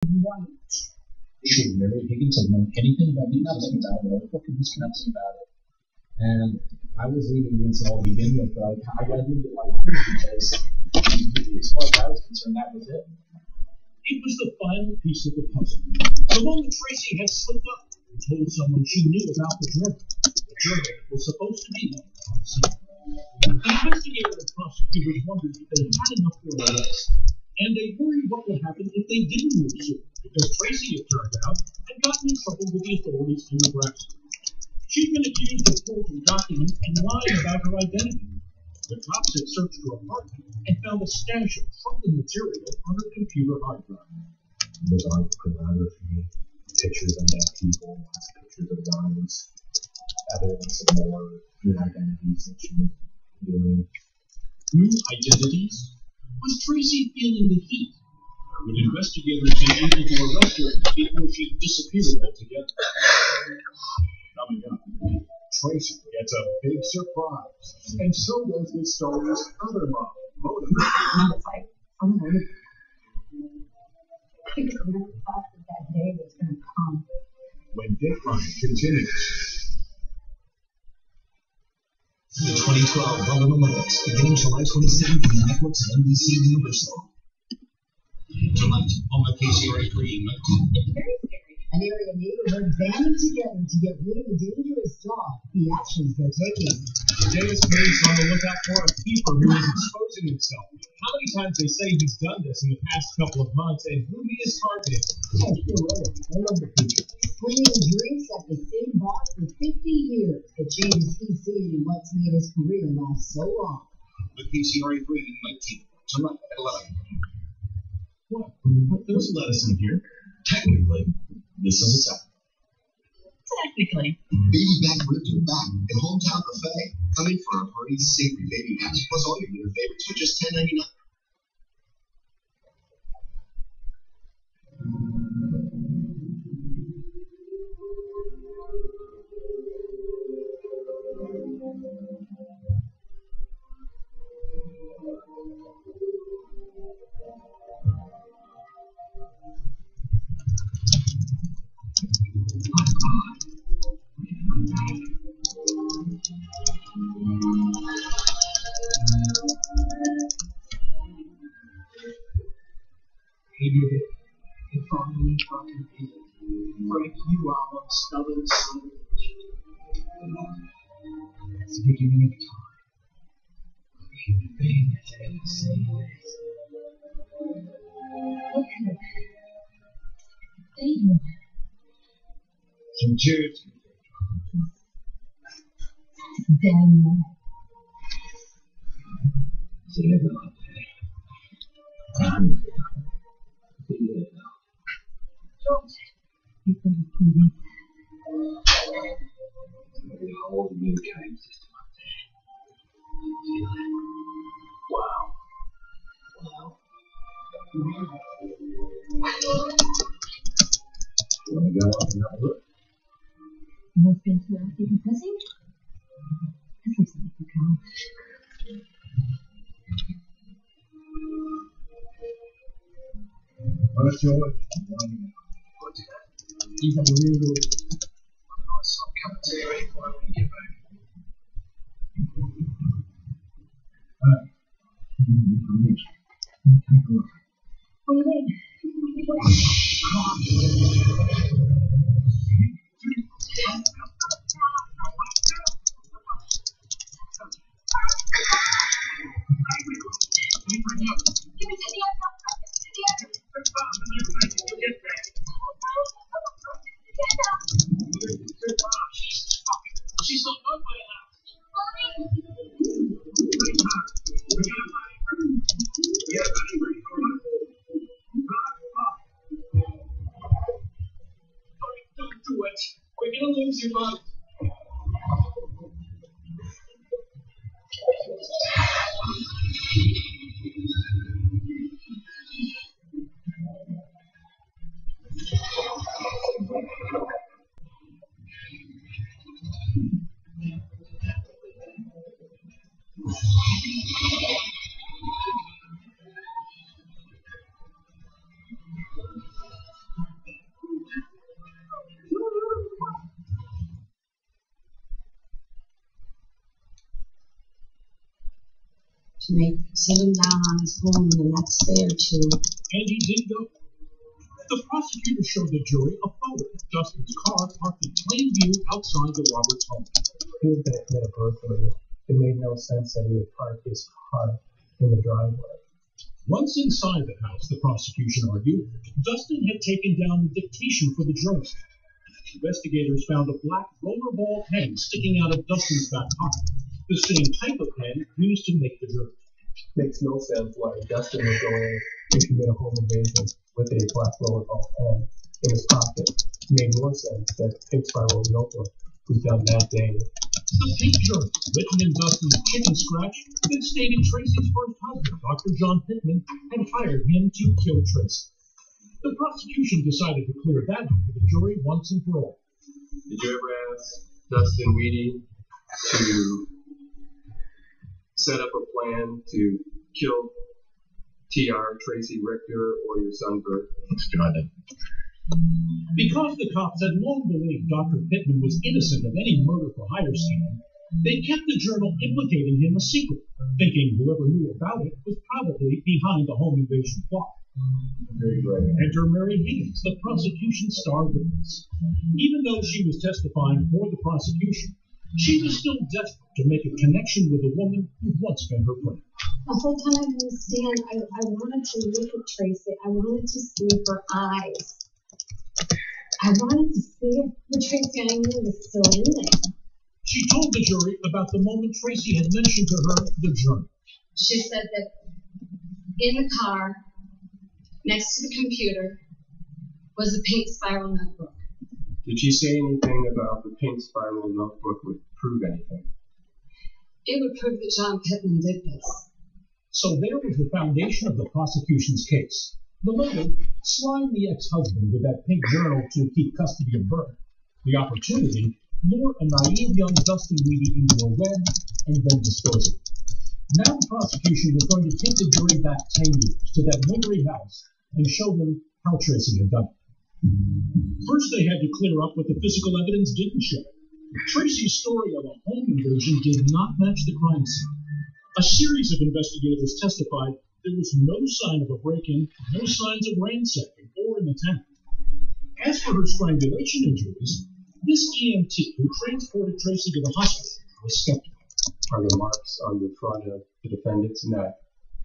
She really, he didn't know anything about me, nothing about it. I was fucking disconnected about it. And I was leaving Vince all to begin with, but I got into it like because as far as I was concerned, that was it. It was the final piece of the puzzle. The moment Tracy had slipped up and told someone she knew about the journal. The journal was supposed to be on scene. The investigator and prosecutors wondered if they had enough for a arrest, and they worried what would happen if they didn't move soon, because Tracy, it turned out, had gotten in trouble with the authorities in Nebraska. She'd been accused of forging documents and lying about her identity. The cops had searched her apartment and found a stash of troubling material on her computer hard drive. Bizarre pornography, pictures of dead people, pictures of guns, evidence of more new identities that she was doing. New identities? Was Tracy feeling the heat? Or would investigators be able to arrest her before she disappeared altogether? Coming up, Tracy gets a big surprise, and so does this story's other mom, Mona. And it's like, I'm ready. I just never thought that day was going to come. When Dateline continues. The 2012 London Olympics, beginning July 27th on the networks of NBC Universal. Tonight on the KCRA Green. It's very scary. An area neighborhood banding together to get rid of a dangerous dog. The actions they're taking. Today is police on the lookout for a keeper who is exposing himself. How many times they say he's done this in the past couple of months and who he is targeting? Oh, you're right. I love the feature. Swinging drinks at the same bar for 50 years. The change he's seen in what's made his career last so long. The KCRA Green 19. Tonight at 11. What? There's lettuce in here. Technically, this is a Sapphire. Technically. Baby back ribs are back in Hometown Buffet. Come in for our party's savory baby backs, plus all your dinner favorites for just $10.99. He did it. He finally fucking did it. Frank, you are one stubborn son of a bitch. That's the beginning of time. A human being has ever seen this. Okay. Thank you. Some cheers. Damn. See you out there. Don't. You can be. The whole communicating system up there. Wow. Wow. You want to go up and have a look? You must be into that decompressing? This looks like a cow. First, you're working. You have a really good nice hot cup of tea ready for when you get back. Take a look. What do you mean? She's not on my house. Don't do it. We're gonna lose you, Bob. Set him down on his home in the next day or two. And he did go. The prosecutor showed the jury a photo of Dustin's car parked in plain view outside the Roberts home. He was going to commit a burglary. It made no sense that he would park his car in the driveway. Once inside the house, the prosecution argued, Dustin had taken down the dictation for the jury. Investigators found a black rollerball pen sticking out of Dustin's back pocket, the same type of pen used to make the jury. Makes no sense why Dustin would go in and commit a home invasion with a black rollerball pen in his pocket. It made more sense that Pink Spiral notebook was done that day. The pink journal, written in Dustin's chicken scratch, that stated Tracy's first husband, Dr. John Pittman, had hired him to kill Tracy. The prosecution decided to clear that up for the jury once and for all. Did you ever ask Dustin Weedy to set up a plan to kill T.R. Tracy Richter or your son Bert? Because the cops had long believed Dr. Pittman was innocent of any murder-for-hire scheme, they kept the journal implicating him a secret, thinking whoever knew about it was probably behind the home invasion plot. Enter Mary Higgins, the prosecution's star witness. Even though she was testifying for the prosecution, she was still desperate to make a connection with a woman who'd once been her friend. The whole time I was standing, I wanted to look at Tracy. I wanted to see her eyes. I wanted to see if the Tracy I knew was still in there. She told the jury about the moment Tracy had mentioned to her the journal. She said that in the car, next to the computer, was a pink spiral notebook. Did she say anything about the pink spiral notebook would prove anything? It would prove that John Pittman did this. So there was the foundation of the prosecution's case. The motive, slime the ex-husband with that pink journal to keep custody of Bert. The opportunity, lure a naive young Dustin Weedy into a web and then dispose of it. Now the prosecution was going to take the jury back 10 years to that Woodbury house and show them how Tracy had done it. First, they had to clear up what the physical evidence didn't show. Tracy's story of a home invasion did not match the crime scene. A series of investigators testified there was no sign of a break-in, no signs of ransacking or an attack. As for her strangulation injuries, this EMT who transported Tracy to the hospital was skeptical. Are the marks on the front of the defendant's neck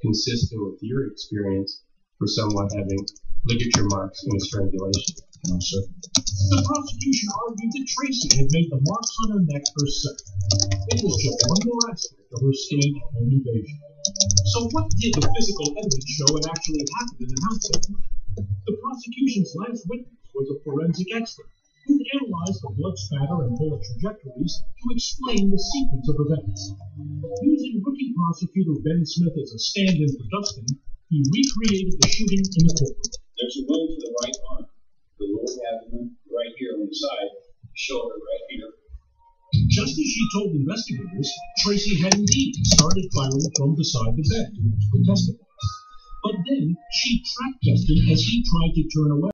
consistent with your experience for someone having ligature marks in a strangulation? No, sir. The prosecution argued that Tracy had made the marks on her neck herself. It was just one more aspect of her staged home invasion. So what did the physical evidence show had actually happened in the house that night? The prosecution's last witness was a forensic expert who analyzed the blood spatter and bullet trajectories to explain the sequence of events. Using rookie prosecutor Ben Smith as a stand-in for Dustin, he recreated the shooting in the courtroom. There's a wound to the right arm, the lower abdomen right here on the side, shoulder right here. Just as she told investigators, Tracy had indeed started firing from beside the bed to testify. But then she tracked Dustin as he tried to turn away.